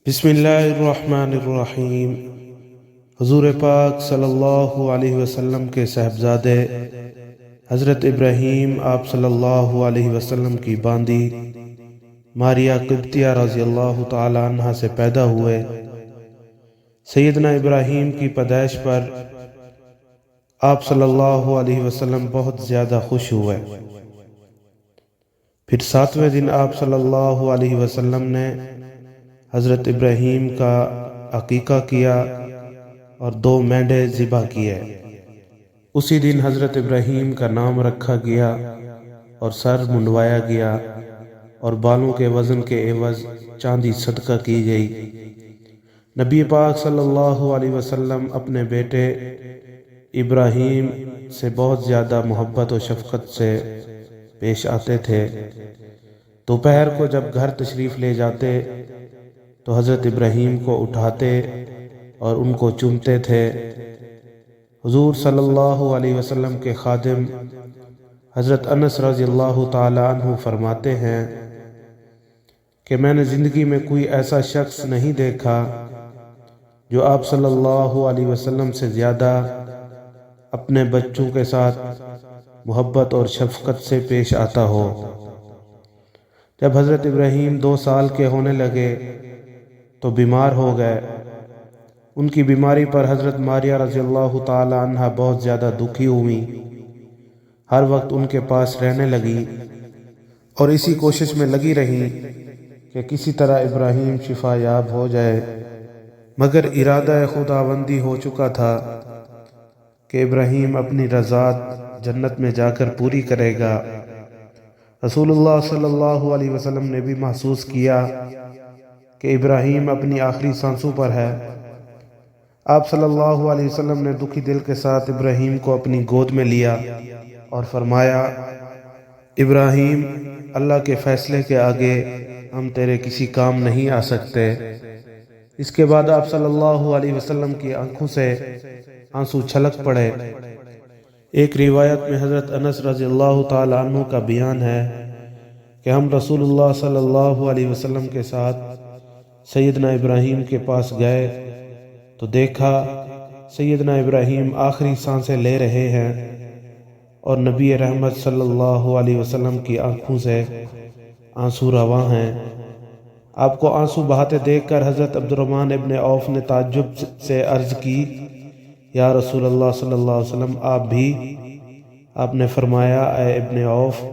بسم اللہ الرحمن الرحیم۔ حضور پاک صلی اللہ علیہ وسلم کے صاحبزادے حضرت ابراہیم آپ صلی اللہ علیہ وسلم کی باندی ماریہ قبطیہ رضی اللہ تعالی عنہ سے پیدا ہوئے۔ سیدنا ابراہیم کی پیدائش پر آپ صلی اللہ علیہ وسلم بہت زیادہ خوش ہوئے۔ پھر 7ویں دن آپ صلی اللہ علیہ وسلم نے حضرت ابراہیم کا عقیقہ کیا اور 2 مینڈے ذبح کیے۔ اسی دن حضرت ابراہیم کا نام رکھا گیا اور سر منڈوایا گیا اور بالوں کے وزن کے عوض چاندی صدقہ کی گئی۔ نبی پاک صلی اللہ علیہ وسلم اپنے بیٹے ابراہیم سے بہت زیادہ محبت و شفقت سے پیش آتے تھے۔ دوپہر کو جب گھر تشریف لے جاتے تو حضرت ابراہیم کو اٹھاتے اور ان کو چومتے تھے۔ حضور صلی اللہ علیہ وسلم کے خادم حضرت انس رضی اللہ تعالی عنہ فرماتے ہیں کہ میں نے زندگی میں کوئی ایسا شخص نہیں دیکھا جو آپ صلی اللہ علیہ وسلم سے زیادہ اپنے بچوں کے ساتھ محبت اور شفقت سے پیش آتا ہو۔ جب حضرت ابراہیم 2 سال کے ہونے لگے تو بیمار ہو گئے۔ ان کی بیماری پر حضرت ماریہ رضی اللہ تعالی عنہ بہت زیادہ دکھی ہوئی، ہر وقت ان کے پاس رہنے لگی اور اسی کوشش میں لگی رہی کہ کسی طرح ابراہیم شفا یاب ہو جائے، مگر ارادہ خداوندی ہو چکا تھا کہ ابراہیم اپنی رضاعت جنت میں جا کر پوری کرے گا۔ رسول اللہ صلی اللہ علیہ وسلم نے بھی محسوس کیا کہ ابراہیم اپنی آخری سانسوں پر ہے۔ آپ صلی اللہ علیہ وسلم نے دکھی دل کے ساتھ ابراہیم کو اپنی گود میں لیا اور فرمایا، ابراہیم، اللہ کے فیصلے کے آگے ہم تیرے کسی کام نہیں آ سکتے۔ اس کے بعد آپ صلی اللہ علیہ وسلم کی آنکھوں سے آنسو چھلک پڑے۔ ایک روایت میں حضرت انس رضی اللہ تعالی عنہ کا بیان ہے کہ ہم رسول اللہ صلی اللہ علیہ وسلم کے ساتھ سیدنا ابراہیم کے پاس گئے تو دیکھا سیدنا ابراہیم آخری سانسیں لے رہے ہیں اور نبی رحمت صلی اللہ علیہ وسلم کی آنکھوں سے آنسو رواں ہیں۔ آپ کو آنسو بہاتے دیکھ کر حضرت عبد الرحمن ابن عوف نے تعجب سے عرض کی، یا رسول اللہ صلی اللہ علیہ وسلم آپ بھی؟ آپ نے فرمایا، اے ابن عوف،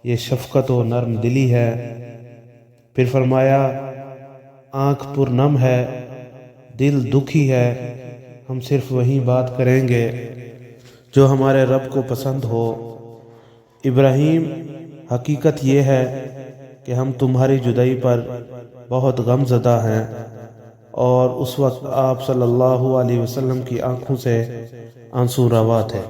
یہ شفقت و نرم دلی ہے۔ پھر فرمایا، آنکھ پر نم ہے، دل دکھی ہے، ہم صرف وہی بات کریں گے جو ہمارے رب کو پسند ہو۔ ابراہیم، حقیقت یہ ہے کہ ہم تمہاری جدائی پر بہت غم زدہ ہیں۔ اور اس وقت آپ صلی اللہ علیہ وسلم کی آنکھوں سے آنسو روا تھے۔